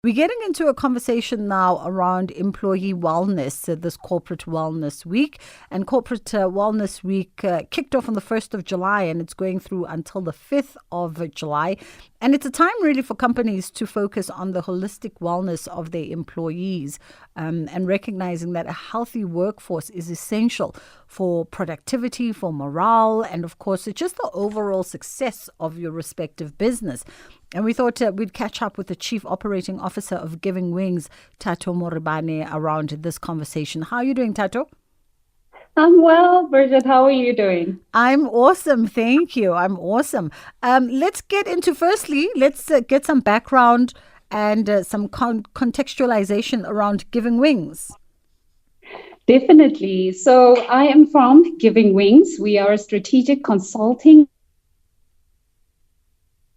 We're getting into a conversation now around employee wellness, this Corporate Wellness Week. And Corporate Wellness Week kicked off on the 1st of July and it's going through until the 5th of July. And it's a time really for companies to focus on the holistic wellness of their employees and recognizing that a healthy workforce is essential for productivity, for morale, and of course, it's just the overall success of your respective business. And we thought we'd catch up with the Chief Operating Officer of Giving Wings, Thato Morobane, around this conversation. How are you doing, Thato? I'm well, Bridget. How are you doing? I'm awesome. Thank you. I'm awesome. Let's get into, firstly, let's get some background and some contextualization around Giving Wings. Definitely. So I am from Giving Wings. We are a strategic consulting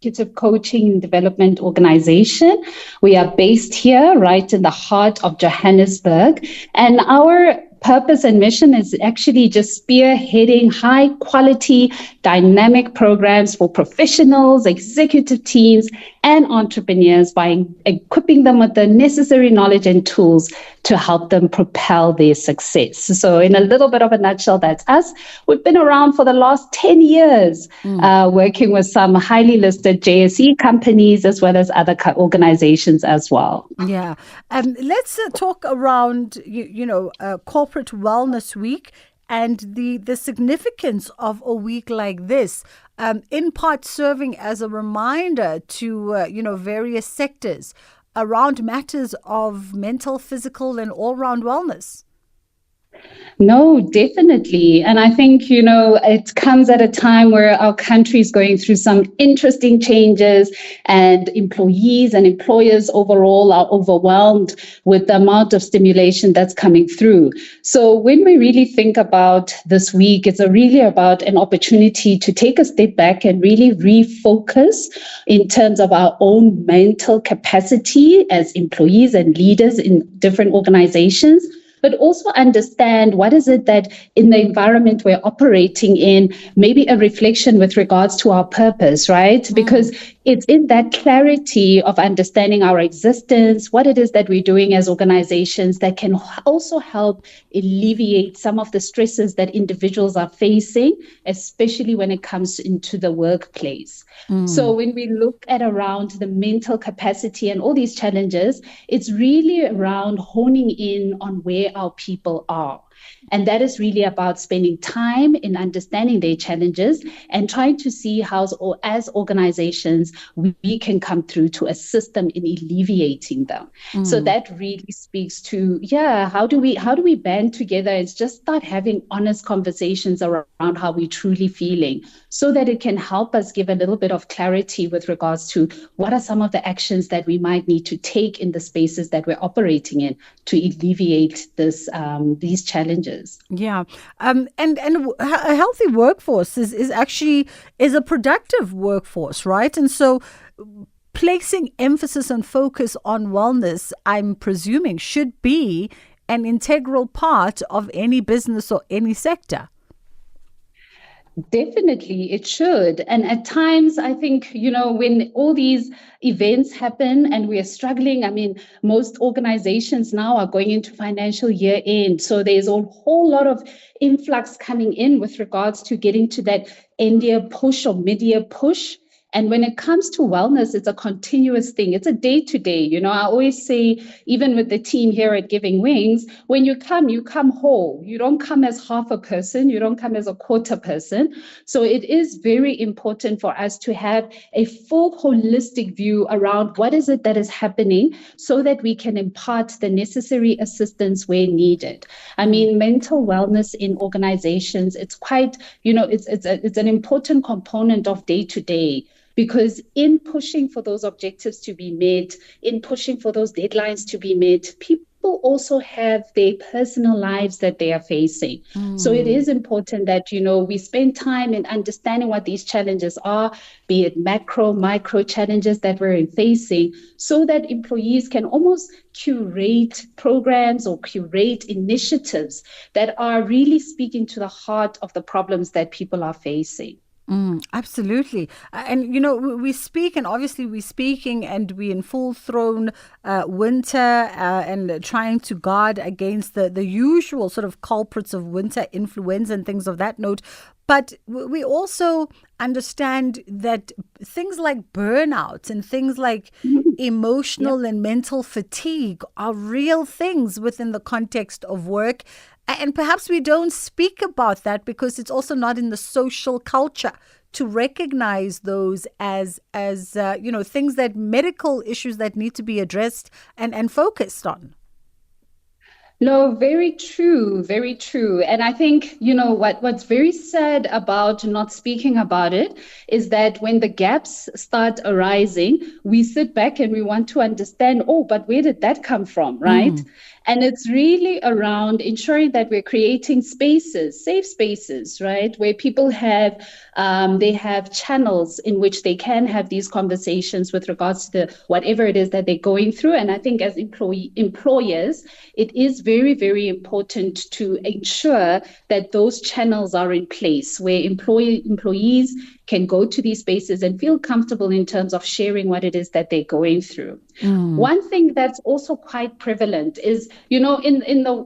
executive coaching and development organization. We are based here right in the heart of Johannesburg. And our purpose and mission is actually just spearheading high quality, dynamic programs for professionals, executive teams, and entrepreneurs by equipping them with the necessary knowledge and tools to help them propel their success. So in a little bit of a nutshell, that's us. We've been around for the last 10 years, working with some highly listed JSE companies as well as other organizations as well. Yeah. Let's talk around, Corporate Wellness Week and the significance of a week like this, in part serving as a reminder to, various sectors around matters of mental, physical, and all-round wellness. No, definitely. And I think, it comes at a time where our country is going through some interesting changes and employees and employers overall are overwhelmed with the amount of stimulation that's coming through. So when we really think about this week, it's really about an opportunity to take a step back and really refocus in terms of our own mental capacity as employees and leaders in different organizations, but also understand what is it that in the environment we're operating in, maybe a reflection with regards to our purpose, right? Because it's in that clarity of understanding our existence, what it is that we're doing as organizations that can also help alleviate some of the stresses that individuals are facing, especially when it comes into the workplace. So when we look at around the mental capacity and all these challenges, it's really around honing in on where our people are. And that is really about spending time in understanding their challenges and trying to see how, as organizations, we can come through to assist them in alleviating them. So that really speaks to, how do we band together and just start having honest conversations around how we're truly feeling, so that it can help us give a little bit of clarity with regards to what are some of the actions that we might need to take in the spaces that we're operating in to alleviate these challenges. Yeah. And a healthy workforce is actually a productive workforce, right? And so placing emphasis and focus on wellness, I'm presuming, should be an integral part of any business or any sector. Definitely, it should. And at times, I think, when all these events happen and we are struggling, I mean, most organizations now are going into financial year end. So there's a whole lot of influx coming in with regards to getting to that end year push or mid year push. And when it comes to wellness, it's a continuous thing. It's a day to day. I always say, even with the team here at Giving Wings, when you come whole. You don't come as half a person. You don't come as a quarter person. So it is very important for us to have a full holistic view around what is it that is happening so that we can impart the necessary assistance where needed. I mean, mental wellness in organizations, it's quite, it's an important component of day to day. Because in pushing for those objectives to be met, in pushing for those deadlines to be met, people also have their personal lives that they are facing. So it is important that, we spend time in understanding what these challenges are, be it macro, micro challenges that we're facing, so that employees can almost curate programs or curate initiatives that are really speaking to the heart of the problems that people are facing. Absolutely. And, we speak, and obviously we're speaking, and we're in full thrown winter and trying to guard against the usual sort of culprits of winter influenza and things of that note. But we also understand that things like burnout and things like emotional and mental fatigue are real things within the context of work. And perhaps we don't speak about that because it's also not in the social culture to recognize those as things, that medical issues that need to be addressed and focused on. No, very true, very true. And I think, what's very sad about not speaking about it is that when the gaps start arising, we sit back and we want to understand, oh, but where did that come from, right? And it's really around ensuring that we're creating spaces, safe spaces, right, where people they have channels in which they can have these conversations with regards to whatever it is that they're going through. And I think as employers, it is very, very important to ensure that those channels are in place where employees can go to these spaces and feel comfortable in terms of sharing what it is that they're going through. One thing that's also quite prevalent is, in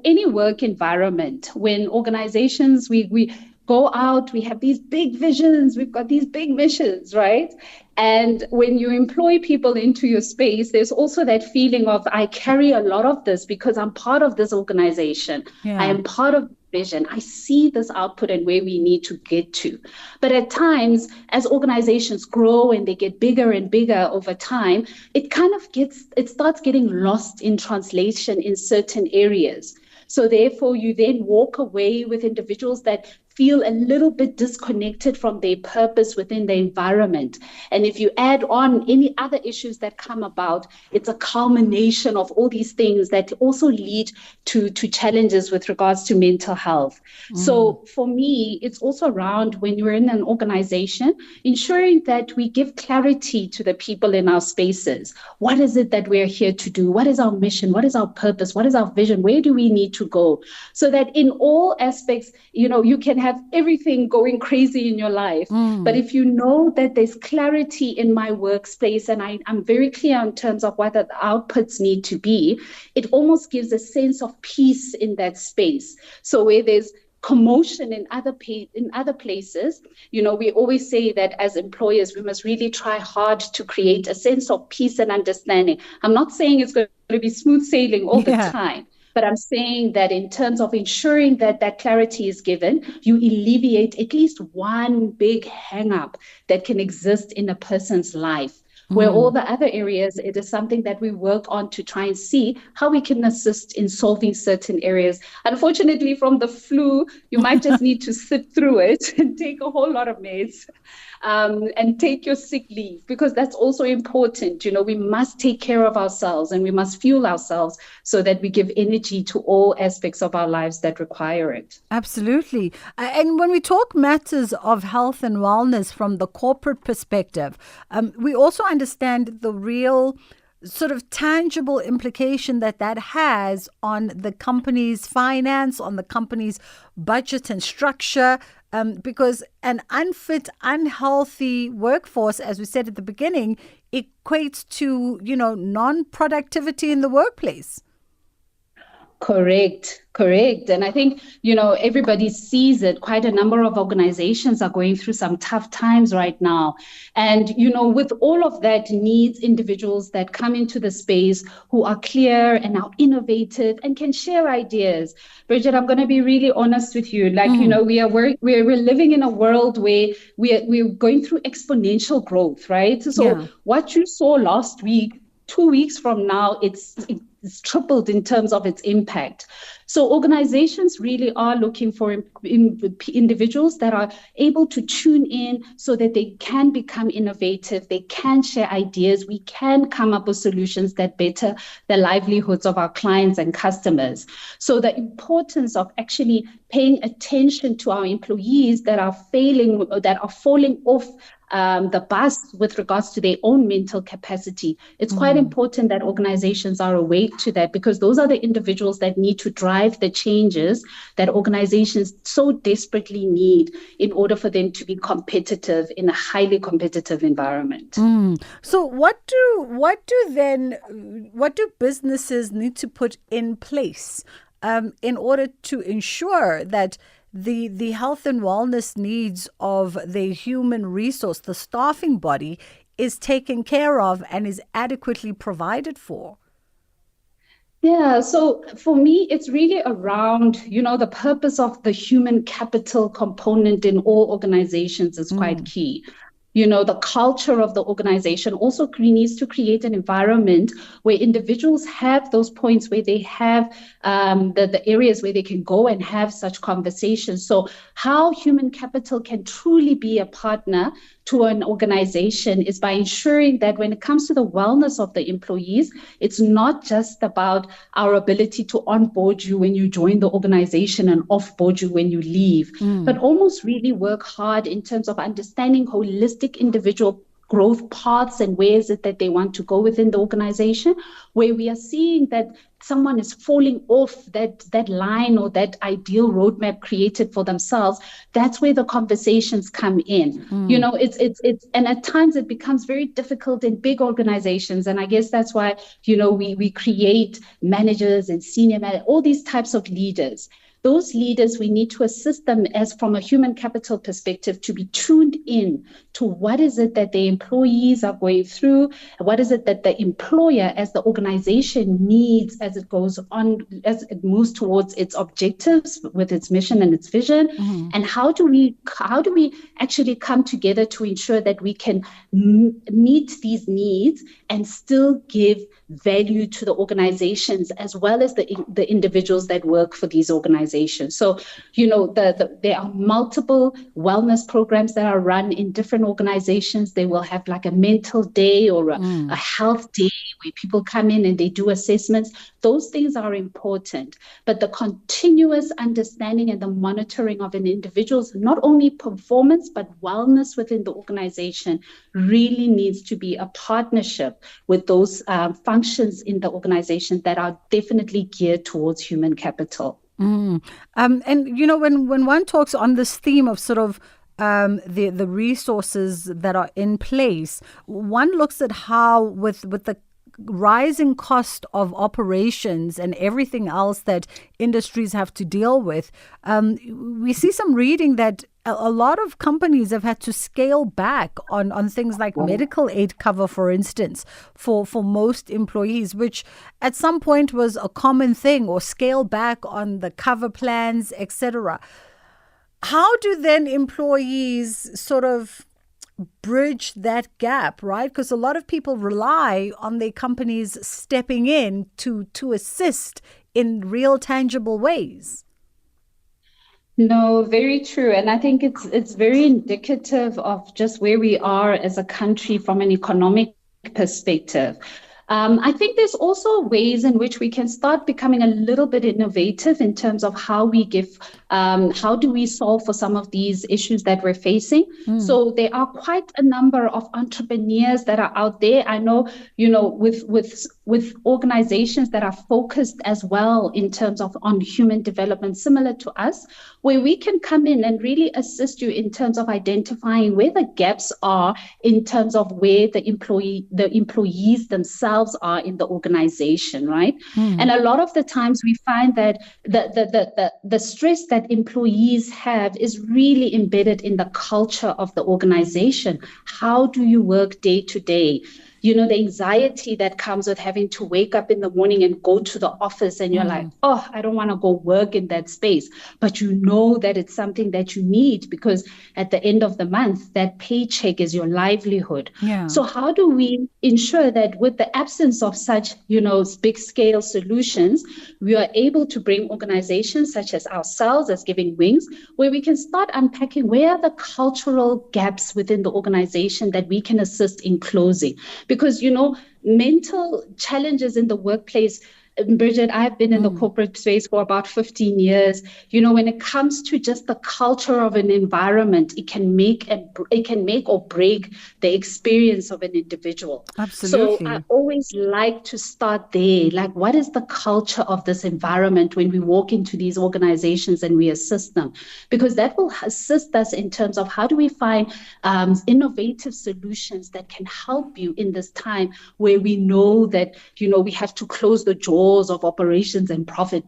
any work environment, when organizations, we go out, we have these big visions, we've got these big missions, right? And when you employ people into your space, there's also that feeling of, I carry a lot of this because I'm part of this organization. I am part of vision. I see this output and where we need to get to. But at times, as organizations grow and they get bigger and bigger over time, it starts getting lost in translation in certain areas. So therefore, you then walk away with individuals that feel a little bit disconnected from their purpose within the environment. And if you add on any other issues that come about, it's a culmination of all these things that also lead to challenges with regards to mental health. So for me, it's also around, when you're in an organization, ensuring that we give clarity to the people in our spaces. What is it that we're here to do? What is our mission? What is our purpose? What is our vision? Where do we need to go? So that in all aspects, you can have everything going crazy in your life. But if you know that there's clarity in my workspace and I'm very clear in terms of what the outputs need to be, it almost gives a sense of peace in that space. So where there's commotion in other places, we always say that as employers, we must really try hard to create a sense of peace and understanding. I'm not saying it's going to be smooth sailing all the time. But I'm saying that in terms of ensuring that that clarity is given, you alleviate at least one big hang-up that can exist in a person's life. Where all the other areas, it is something that we work on to try and see how we can assist in solving certain areas. Unfortunately, from the flu, you might just need to sit through it and take a whole lot of meds. And take your sick leave, because that's also important. We must take care of ourselves and we must fuel ourselves so that we give energy to all aspects of our lives that require it. Absolutely. And when we talk matters of health and wellness from the corporate perspective, we also understand the real sort of tangible implication that has on the company's finance, on the company's budget and structure, because an unfit, unhealthy workforce, as we said at the beginning, equates to, non-productivity in the workplace. Correct. And I think, everybody sees it. Quite a number of organizations are going through some tough times right now. And, with all of that, needs individuals that come into the space who are clear and are innovative and can share ideas. Bridget, I'm going to be really honest with you. We're living in a world where we're going through exponential growth, right? So what you saw last week, 2 weeks from now, it's tripled in terms of its impact. So organizations really are looking for individuals that are able to tune in so that they can become innovative, they can share ideas, we can come up with solutions that better the livelihoods of our clients and customers. So the importance of actually paying attention to our employees that are falling off the bus with regards to their own mental capacity. It's quite important that organizations are awake to that, because those are the individuals that need to drive the changes that organizations so desperately need in order for them to be competitive in a highly competitive environment. So what do businesses need to put in place in order to ensure that the health and wellness needs of the human resource, the staffing body, is taken care of and is adequately provided for? Yeah, so for me, it's really around, the purpose of the human capital component in all organizations is quite key. The culture of the organization also needs to create an environment where individuals have those points where they have the areas where they can go and have such conversations. So how human capital can truly be a partner to an organization is by ensuring that when it comes to the wellness of the employees, it's not just about our ability to onboard you when you join the organization and offboard you when you leave, but almost really work hard in terms of understanding holistic individual growth paths and where is it that they want to go within the organization, where we are seeing that someone is falling off that line or that ideal roadmap created for themselves. That's where the conversations come in. It's and at times it becomes very difficult in big organizations, and I guess that's why we create managers and senior managers, all these types of leaders. Those leaders, we need to assist them as from a human capital perspective to be tuned in to what is it that the employees are going through, what is it that the employer as the organization needs as it goes on, as it moves towards its objectives with its mission and its vision, and how do we actually come together to ensure that we can meet these needs and still give value to the organizations as well as the individuals that work for these organizations. So, there are multiple wellness programs that are run in different organizations. They will have like a mental day or a health day where people come in and they do assessments. Those things are important, but the continuous understanding and the monitoring of an individual's not only performance, but wellness within the organization really needs to be a partnership with those functions in the organization that are definitely geared towards human capital. And when one talks on this theme of sort of the resources that are in place, one looks at how with the rising cost of operations and everything else that industries have to deal with, we see some reading that a lot of companies have had to scale back on things like medical aid cover, for instance, for most employees, which at some point was a common thing, or scale back on the cover plans, etc. How do then employees sort of bridge that gap, right? Because a lot of people rely on their companies stepping in to assist in real tangible ways. No, very true. And I think it's very indicative of just where we are as a country from an economic perspective. I think there's also ways in which we can start becoming a little bit innovative in terms of how do we solve for some of these issues that we're facing. So there are quite a number of entrepreneurs that are out there. I know, with organizations that are focused as well in terms of on human development, similar to us, where we can come in and really assist you in terms of identifying where the gaps are in terms of where the employees themselves are in the organization, right? And a lot of the times we find that the stress that employees have is really embedded in the culture of the organization. How do you work day to day? The anxiety that comes with having to wake up in the morning and go to the office and you're like, oh, I don't want to go work in that space. But you know that it's something that you need because at the end of the month, that paycheck is your livelihood. Yeah. So how do we ensure that with the absence of such, big scale solutions, we are able to bring organizations such as ourselves as Giving Wings, where we can start unpacking where are the cultural gaps within the organization that we can assist in closing. Because, mental challenges in the workplace Bridget, I've been in the corporate space for about 15 years. When it comes to just the culture of an environment, it can make or break the experience of an individual. So I Absolutely. always like to start there. Like, what is the culture of this environment when we walk into these organizations and we assist them? Because that will assist us in terms of how do we find innovative solutions that can help you in this time where we know that, we have to close the doors of operations and profit.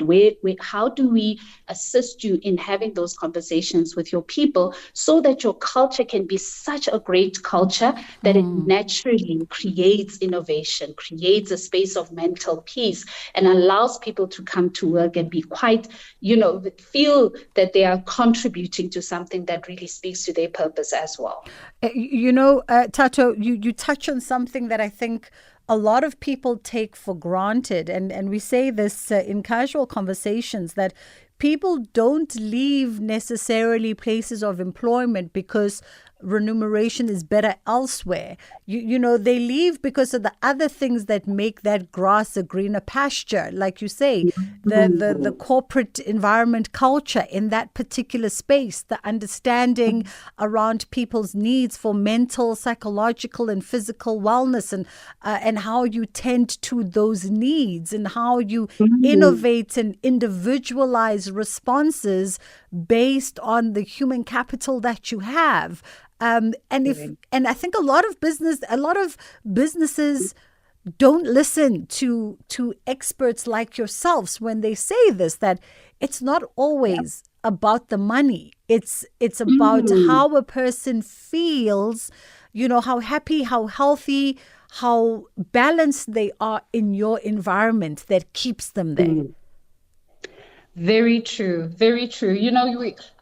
How do we assist you in having those conversations with your people so that your culture can be such a great culture that it naturally creates innovation, creates a space of mental peace, and allows people to come to work and be quite, feel that they are contributing to something that really speaks to their purpose as well. Thato, you touch on something that I think a lot of people take for granted. And we say this in casual conversations, that people don't leave necessarily places of employment because remuneration is better elsewhere. They leave because of the other things that make that grass a greener pasture. Like you say, the corporate environment culture in that particular space, the understanding around people's needs for mental, psychological, and physical wellness, and how you tend to those needs, and how you innovate and individualize responses based on the human capital that you have. And I think a lot of businesses don't listen to experts like yourselves when they say this, that it's not always about the money. It's about how a person feels, how happy, how healthy, how balanced they are in your environment that keeps them there. Very true. Very true.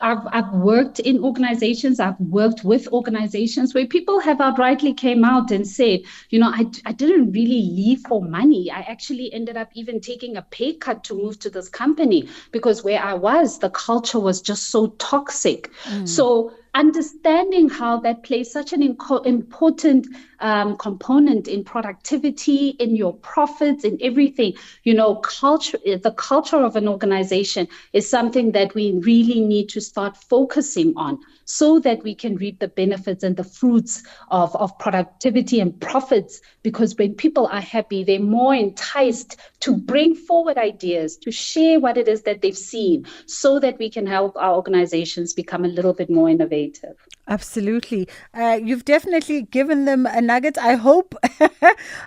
I've worked in organizations. I've worked with organizations where people have outrightly came out and said, I didn't really leave for money. I actually ended up even taking a pay cut to move to this company because where I was, the culture was just so toxic. So understanding how that plays such an important component in productivity, in your profits, in everything. The culture of an organization is something that we really need to start focusing on so that we can reap the benefits and the fruits of productivity and profits. Because when people are happy, they're more enticed to bring forward ideas, to share what it is that they've seen, so that we can help our organizations become a little bit more innovative. Absolutely. You've definitely given them a nugget. I hope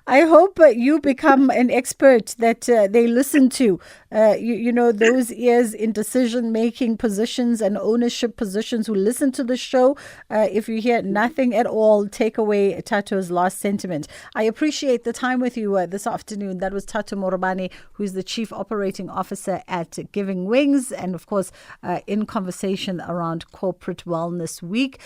you become an expert that they listen to. Those ears in decision-making positions and ownership positions who listen to the show. If you hear nothing at all, take away Thato's last sentiment. I appreciate the time with you this afternoon. That was Thato Morobane, who's the Chief Operating Officer at Giving Wings, and of course, in conversation around Corporate Wellness Week.